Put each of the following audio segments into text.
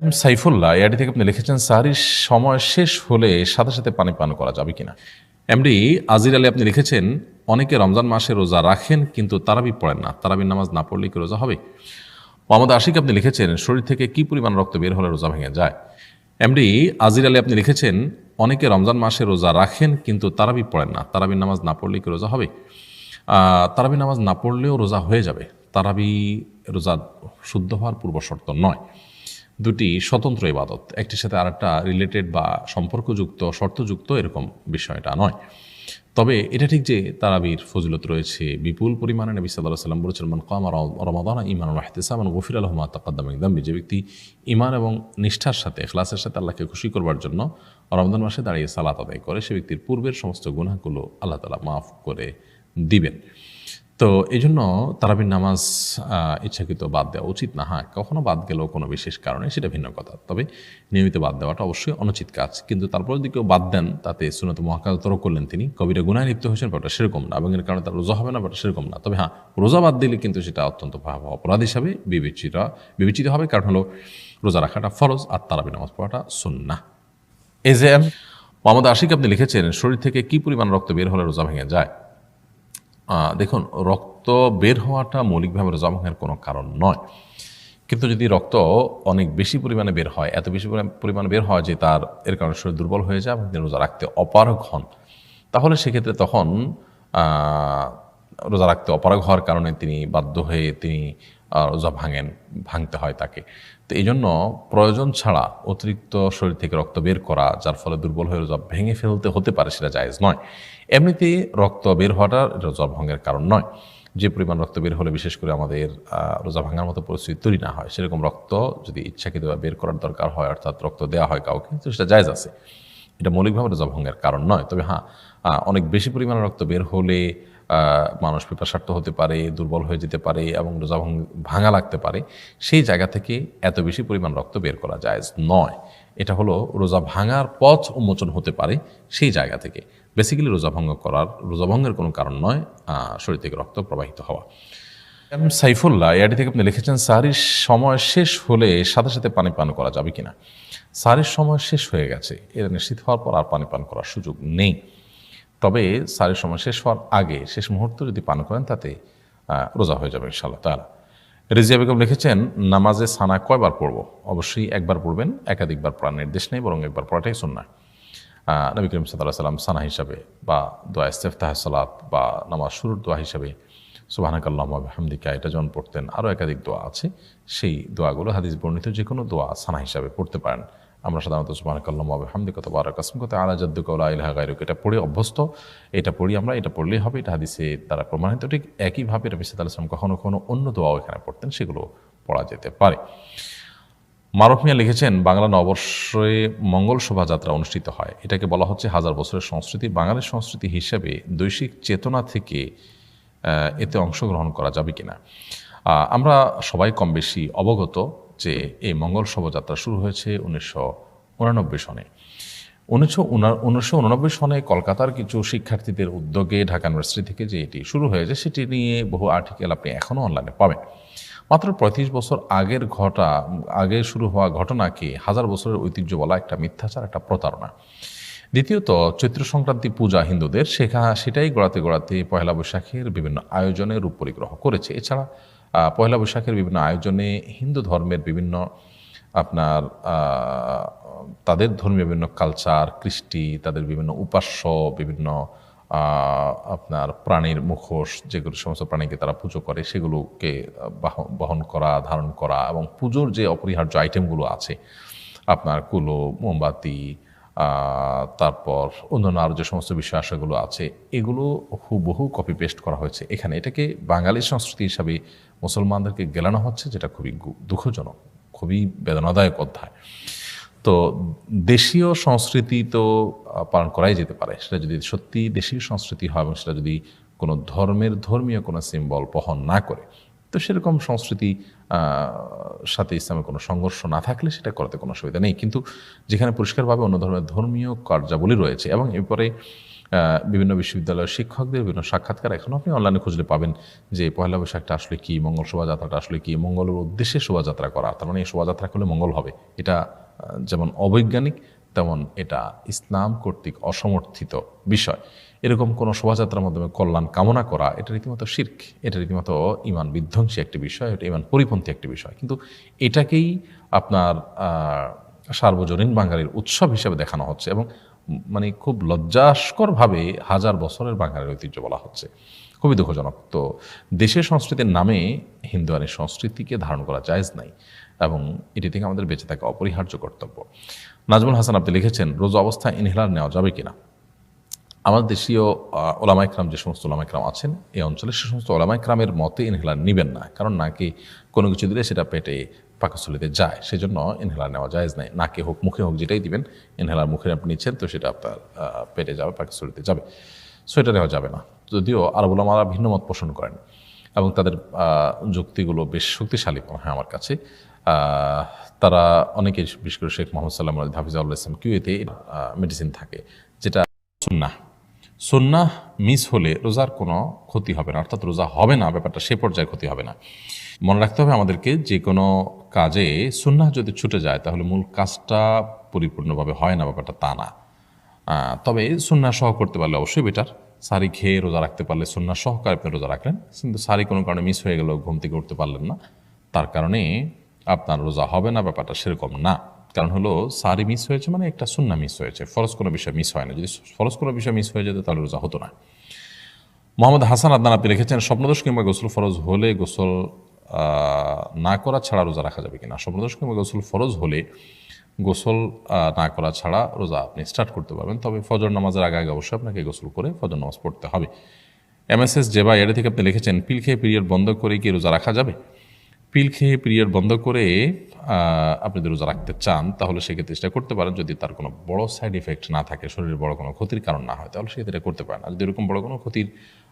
Saifullah AID থেকে আপনি লিখেছেন সাহরির সময় শেষ হলে সাথে সাথে পানি পান করা যাবে কিনা। এমডি আজির আলী আপনি লিখেছেন অনেকে রমজান মাসে রোজা রাখেন কিন্তু তারাবি পড়েন না, তারাবির নামাজ না পড়লে কি রোজা হবে। মোহাম্মদ আশিক আপনি লিখেছেন শরীর থেকে কি পরিমাণ রক্ত বের হলে রোজা ভেঙে যায়। এমডি আজির আলী আপনি লিখেছেন অনেকে রমজান মাসে রোজা রাখেন কিন্তু তারাবি পড়েন না, তারাবির নামাজ না পড়লে কি রোজা হবে। তারাবি নামাজ না পড়লেও রোজা হয়ে যাবে। তারাবি রোজা শুদ্ধ হওয়ার পূর্ব শর্ত নয়, দুটি স্বতন্ত্র ইবাদত, একটির সাথে আরেকটা রিলেটেড বা সম্পর্কযুক্ত শর্তযুক্ত এরকম বিষয়টা নয়। তবে এটা ঠিক যে তারাবির ফজিলত রয়েছে বিপুল পরিমাণে। নবী সাল্লাল্লাহু আলাইহি ওয়াসাল্লাম বলেছেন মান কামা রমাদানা ঈমানান ওয়া ইহতিসাবান গুফিরা লাহু মা তাকাদ্দামা মিন যামবি। যে ব্যক্তি ঈমান এবং নিষ্ঠার সাথে ইখলাসের সাথে আল্লাহকে খুশি করবার জন্য রমজান মাসে দাঁড়িয়ে সালাত আদায় করে সে ব্যক্তির পূর্বের সমস্ত গুনাহগুলো আল্লাহ তাআলা মাফ করে দিবেন। তো এই জন্য তারাবির নামাজ ইচ্ছাকৃত বাদ দেওয়া উচিত না। হ্যাঁ, কখনো বাদ গেলেও কোনো বিশেষ কারণে সেটা ভিন্ন কথা, তবে নিয়মিত বাদ দেওয়াটা অবশ্যই অনুচিত কাজ। কিন্তু তারপর যদি কেউ বাদ দেন তাতে সুন্নাত মুআক্কাদাতর করলেন তিনি, কবিরা গুনাহে লিপ্ত হয়েছেন, ব্যাপারটা সেরকম না, এবং এর কারণে তার রোজা হবে না, ব্যাপারটা সেরকম না। তবে হ্যাঁ, রোজা বাদ দিলে কিন্তু সেটা অত্যন্ত ভয়াবহ অপরাধ হিসাবে বিবেচিত হবে, কারণ হলো রোজা রাখাটা ফরজ আর তারাবি নামাজ পড়াটা সুন্নাহ। এজেএম মোহাম্মদ আশিক আপনি লিখেছেন শরীর থেকে কি পরিমাণ রক্ত বের হলে রোজা ভেঙে যায়। দেখুন, রক্ত বের হওয়াটা মৌলিকভাবে রোজা ভাঙার কোনো কারণ নয়, কিন্তু যদি রক্ত অনেক বেশি পরিমাণে বের হয়, এত বেশি পরিমাণে বের হয় যে তার এর কারণে শরীর দুর্বল হয়ে যায় এবং তিনি রোজা রাখতে অপারগ হন, তাহলে সেক্ষেত্রে তখন রোজা রাখতে অপারগ হওয়ার কারণে তিনি বাধ্য হয়ে তিনি রোজা ভাঙতে হয় তাকে। তো এই জন্য প্রয়োজন ছাড়া অতিরিক্ত শরীর থেকে রক্ত বের করা, যার ফলে দুর্বল হয়ে রোজা ভেঙে ফেলতে হতে পারে, সেটা জায়েজ নয়। এমনিতে রক্ত বের হওয়াটা রোজা ভঙ্গের কারণ নয়। যে পরিমাণ রক্ত বের হলে বিশেষ করে আমাদের রোজা ভাঙার মতো পরিস্থিতি তৈরি না হয়, সেরকম রক্ত যদি ইচ্ছাকৃত বের করার দরকার হয়, অর্থাৎ রক্ত দেওয়া হয় কাউকে, তো সেটা জায়েজ আছে, এটা মৌলিকভাবে রোজা ভঙ্গের কারণ নয়। তবে হ্যাঁ, অনেক বেশি পরিমাণে রক্ত বের হলে মানুষ পিপাসার্থ হতে পারে, দুর্বল হয়ে যেতে পারে এবং রোজা ভাঙা লাগতে পারে, সেই জায়গা থেকে এত বেশি পরিমাণ রক্ত বের করা জায়েজ নয়। এটা হলো রোজা ভাঙার পথ উন্মোচন হতে পারে সেই জায়গা থেকে। বেসিক্যালি রোজা ভঙ্গের কোনো কারণ নয় শরীর থেকে রক্ত প্রবাহিত হওয়া। সাইফুল্লাহ এআইডি থেকে আপনি লিখেছেন সাহরির সময় শেষ হলে সাথে সাথে পানি পান করা যাবে কিনা। সাহরির সময় শেষ হয়ে গেছে, এটা নিশ্চিত হওয়ার পর আর পানি পান করার সুযোগ নেই। তবে সাহরির সময় শেষ হওয়ার আগে শেষ মুহূর্তে যদি পান করেন তাতে রোজা হয়ে যাবে ইনশাআল্লাহ তাআলা। রেজিয়া বেগম লিখেছেন নামাজে সানা কয়বার পড়ব। অবশ্যই একবার পড়বেন, একাধিকবার পড়ার নির্দেশ নেই, বরং একবার পড়াটাই সুন্নাহ। নবী করিম সাল্লাল্লাহু আলাইহি ওয়াসাল্লাম সানা হিসাবে বা দোয়া ইস্তিফতাহ সালাত বা নামাজ শুরুর দোয়া হিসাবে সুবহানাকাল্লাহুম্মা ওয়া বিহামদিকা এটা যখন পড়তেন, আরও একাধিক দোয়া আছে, সেই দোয়াগুলো হাদিস বর্ণিত যে কোনো দোয়া সানা হিসাবে পড়তে পারেন। আমরা সাধারণত সুবহানাকাল্লাহুম্মা ওয়া বিহামদিকা তাবারাকা ইসমুকা ওয়া তাআলা জাদ্দুকা ওয়া লা ইলাহা গায়রুকা এটা পড়ে অভ্যস্ত, এটা পড়ি আমরা, এটা পড়লেই হবে, এটা হাদিসে দ্বারা প্রমাণিত। ঠিক একইভাবে নবী সাল্লাল্লাহু আলাইহি ওয়াসাল্লাম কখনো কখনো অন্য দোয়াও এখানে পড়তেন, সেগুলো পড়া যেতে পারে। মারুফ মিয়া লিখেছেন বাংলা নববর্ষে মঙ্গল শোভাযাত্রা অনুষ্ঠিত হয়, এটাকে বলা হচ্ছে হাজার বছরের সংস্কৃতি। বাঙালির সংস্কৃতি হিসেবে দৈশিক চেতনা থেকে এতে অংশগ্রহণ করা যাবে কিনা। আমরা সবাই কম বেশি অবগত যে এই মঙ্গল শোভাযাত্রা শুরু হয়েছে 1989 সনে। 1989 সনে কলকাতার কিছু শিক্ষার্থীদের উদ্যোগে ঢাকা ইউনিভার্সিটি থেকে যে এটি শুরু হয়েছে, সেটি নিয়ে বহু আর্টিকেল আপনি এখনও অনলাইনে পাবেন। মাত্র 35 বছর আগে শুরু হওয়া ঘটনাকে হাজার বছরের ঐতিহ্য বলা একটা মিথ্যাচার, একটা প্রতারণা। দ্বিতীয়ত, চৈত্র সংক্রান্তি পূজা হিন্দুদের সেটাই গড়াতে পয়লা বৈশাখের বিভিন্ন আয়োজনে রূপ পরিগ্রহ করেছে। এছাড়া পয়লা বৈশাখের বিভিন্ন আয়োজনে হিন্দু ধর্মের বিভিন্ন আপনার তাদের ধর্মীয় বিভিন্ন কালচার, কৃষ্টি, তাদের বিভিন্ন উপাস্য, বিভিন্ন আপনার প্রাণীর মুখোশ, যেগুলো সমস্ত প্রাণীকে তারা পুজো করে, সেগুলোকে বহন করা, ধারণ করা, এবং পুজোর যে অপরিহার্য আইটেমগুলো আছে আপনার কুলো, মোমবাতি, তারপর অন্যান্য আরও যে সমস্ত বিষয় আশাগুলো আছে, এগুলো হুবহু কপি পেস্ট করা হয়েছে এখানে। এটাকে বাঙালি সংস্কৃতি হিসাবে মুসলমানদেরকে গেলানো হচ্ছে, যেটা খুবই দুঃখজনক, খুবই বেদনাদায়ক অধ্যায়। তো দেশীয় সংস্কৃতি তো পালন করাই যেতে পারে, সেটা যদি সত্যি দেশীয় সংস্কৃতি হয় এবং সেটা যদি কোনো ধর্মীয় কোনো সিম্বল বহন না করে, তো সেরকম সংস্কৃতি সাথে ইসলামের কোনো সংঘর্ষ না থাকলে সেটা করতে কোনো অসুবিধা নেই। কিন্তু যেখানে পরিষ্কারভাবে অন্য ধর্মের ধর্মীয় কার্যাবলী রয়েছে এবং এরপরে বিভিন্ন বিশ্ববিদ্যালয়ের শিক্ষকদের বিভিন্ন সাক্ষাৎকার এখন আপনি অনলাইনে খুঁজলে পাবেন যে পয়লা বৈশাখটা আসলে কি, মঙ্গল শোভাযাত্রাটা আসলে কি, মঙ্গলের উদ্দেশ্যে শোভাযাত্রা করা, তার মানে এই শোভাযাত্রা করলে মঙ্গল হবে, এটা যেমন অবৈজ্ঞানিক তেমন এটা ইসলাম কর্তৃক অসমর্থিত বিষয়। এরকম কোনো শোভাযাত্রার মাধ্যমে কল্যাণ কামনা করা এটা রীতিমতো শিরক, এটা রীতিমতো ইমান বিধ্বংসী একটি বিষয়, এটা ইমান পরিপন্থী একটি বিষয়। কিন্তু এটাকেই আপনার সার্বজনীন বাঙালির উৎসব হিসেবে দেখানো হচ্ছে এবং মানে খুব লজ্জাস্করভাবে হাজার বছরের বাঙালির ঐতিহ্য বলা হচ্ছে, খুবই দুঃখজনক। তো দেশের সংস্কৃতির নামে হিন্দুয়ানি সংস্কৃতিকে ধারণ করা জায়েজ নাই এবং এটি থেকে আমাদের বেঁচে থাকা অপরিহার্য কর্তব্য। নাজমুল হাসান আপনি লিখেছেন, রোজা অবস্থায় ইনহেলার নেওয়া যাবে কিনা? আমাদের দেশীয় ওলামা ইকরাম, যে সমস্ত ওলামা ইকরাম আছেন এই অঞ্চলে, সে সমস্ত ওলামা ইকরামের মতে ইনহেলার নেবেন না, কারণ নাকি কোনো কিছু দিলে সেটা পেটে পাকস্থলীতে যায়, সেজন্য ইনহেলার নেওয়া জায়েজ নাই। নাকে হোক মুখে হোক যেটাই দিবেন, ইনহেলার মুখে আপনি নিচ্ছেন তো সেটা আপনার পেটে যাবে, পাকস্থলীতে যাবে, সো এটা নেওয়া যাবে না। যদিও আরব ওলামারা ভিন্ন মত পোষণ করেন এবং তাদের যুক্তিগুলো বেশ শক্তিশালী মনে হয় আমার কাছে। তারা অনেকে, বিশেষ করে শেখ মোহাম্মদ সাল্লাম হাফিজাউল ইসলাম কিউয়েতে মেডিসিন থাকে যেটা সুন্নাহ, সুন্নাহ মিস হলে রোজার কোনো ক্ষতি হবে না, অর্থাৎ রোজা হবে না ব্যাপারটা সে পর্যায়ে ক্ষতি হবে না। মনে রাখতে হবে আমাদেরকে, যে কোনো কাজে সুন্নাহ যদি ছুটে যায় তাহলে মূল কাজটা পরিপূর্ণভাবে হয় না, ব্যাপারটা তা না। তবে সুন্নাহ সহ করতে পারলে অবশ্যই বেটার। সারি খেয়ে রোজা রাখতে পারলে সুন্নাহ সহকারে আপনি রোজা রাখলেন, কিন্তু সারি কোনো কারণে মিস হয়ে গেল, ঘুম থেকে উঠতে পারলেন না, তার কারণে আপনার রোজা হবে না, ব্যাপারটা সেরকম না। কারণ হলো সারি মিস হয়েছে মানে একটা সুন্নাহ মিস হয়েছে, ফরজ কোনো বিষয় মিস হয় না। যদি ফরজ কোনো বিষয় মিস হয়ে যেত তাহলে রোজা হতো না। মোহাম্মদ হাসান আদনান আপনি লিখেছেন, স্বপ্নদোষ কিংবা গোসল ফরজ হলে গোসল না করা ছাড়া রোজা রাখা যাবে কিনা? স্বপ্নদোষ কিংবা গোসল ফরজ হলে গোসল না করা ছাড়া রোজা আপনি স্টার্ট করতে পারবেন, তবে ফজর নামাজের আগে আগে অবশ্যই আপনাকে গোসল করে ফজর নামাজ পড়তে হবে। MSS জেবা এটা থেকে আপনি লিখেছেন, পিল খেয়ে পিরিয়ড বন্ধ করে কি রোজা রাখা যাবে? পিল খেয়ে পিরিয়ড বন্ধ করে আপনি যদি রোজা রাখতে চান তাহলে সেক্ষেত্রে চেষ্টা করতে পারেন, যদি তার কোনো বড় সাইড ইফেক্ট না থাকে, শরীরের বড় কোনো ক্ষতির কারণ না হয়, তাহলে সেক্ষেত্রে করতে পারেন। আর যদি এরকম বড় কোনো ক্ষতির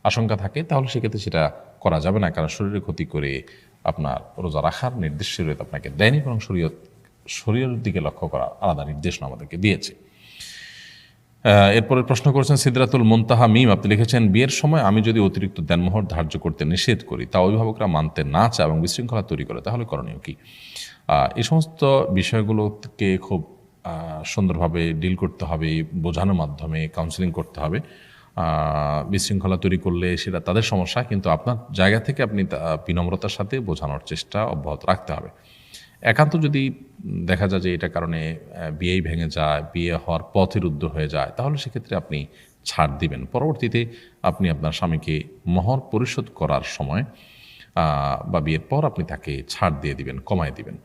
আশঙ্কা থাকে তাহলে সেক্ষেত্রে সেটা করা যাবে না, কারণ শরীরের ক্ষতি করে আপনার রোজা রাখার নির্দেশ শরীয়ত আপনাকে দেয়নি, বরং শরীরের দিকে লক্ষ্য করা আলাদা নির্দেশনা আমাদেরকে দিয়েছে। এরপরে প্রশ্ন করেছেন সিদরাতুল মুনতাহা মিম, আপনি লিখেছেন, বিয়ের সময় আমি যদি অতিরিক্ত দেনমোহর ধার্য করতে নিষেধ করি, তা অভিভাবকরা মানতে না চায় এবং বিশৃঙ্খলা তৈরি করে, তাহলে করণীয় কি? এই সমস্ত বিষয়গুলোকে খুব সুন্দরভাবে ডিল করতে হবে, বোঝানোর মাধ্যমে কাউন্সিলিং করতে হবে। বিশৃঙ্খলা তৈরি করলে সেটা তাদের সমস্যা, কিন্তু আপনার জায়গা থেকে আপনি বিনম্রতার সাথে বোঝানোর চেষ্টা অব্যাহত রাখতে হবে। একান্ত যদি দেখা যায় যে এটা কারণে বিয়েই ভেঙে যায়, বিয়ে হওয়ার পথে রুদ্ধ হয়ে যায়, তাহলে সেক্ষেত্রে আপনি ছাড় দিবেন। পরবর্তীতে আপনি আপনার স্বামীকে মহর পরিশোধ করার সময় বা বিয়ের পর আপনি তাকে ছাড় দিয়ে দিবেন, কমায় দিবেন।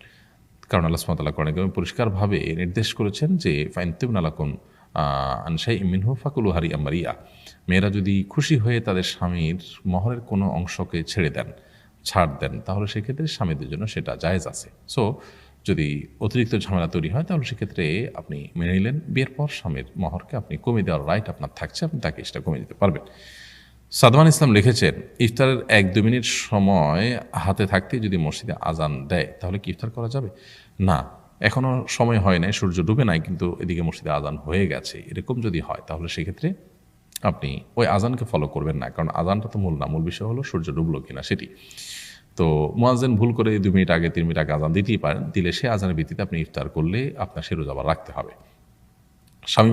কারণ আল্লাহ সুবহানাহু ওয়া তাআলা কোরআনে কারিমে পরিষ্কারভাবে নির্দেশ করেছেন যে ফাইন তিবনা লাকুম আন শাইইন মিনহু ফাকুলু হারিয়াম মারিয়া, মেয়েরা যদি খুশি হয়ে তাদের স্বামীর মহরের কোনো অংশকে ছেড়ে দেন, ছাড় দেন, তাহলে সেক্ষেত্রে স্বামীদের জন্য সেটা জায়েজ আছে। সো যদি অতিরিক্ত ঝামেলা তৈরি হয় তাহলে সেক্ষেত্রে আপনি মেনে নিলেন, বিয়ের পর স্বামীর মহরকে আপনি কমিয়ে দেওয়ার রাইট আপনার থাকছে, আপনি তাকে সেটা কমিয়ে দিতে পারবেন। সাদমান ইসলাম লিখেছেন, ইফতারের 1-2 মিনিট সময় হাতে থাকতে যদি মসজিদে আজান দেয় তাহলে কি ইফতার করা যাবে? না, এখনও সময় হয় নাই, সূর্য ডুবে নাই, কিন্তু এদিকে মসজিদে আজান হয়ে গেছে, এরকম যদি হয় তাহলে সেক্ষেত্রে আপনি ওই আজানকে ফলো করবেন না, কারণ আজানটা তো মূল না, মূল বিষয় হলো সূর্য ডুবলো কিনা সেটি। তো মুয়াজ্জিন ভুল করে 2 মিনিট আগে 3 মিনিট আগে আজান দিতেই পারেন, দিলে সে আজানের ভিত্তিতে আপনি ইফতার করলে আপনার সে রোজা আবার রাখতে হবে। স্বামী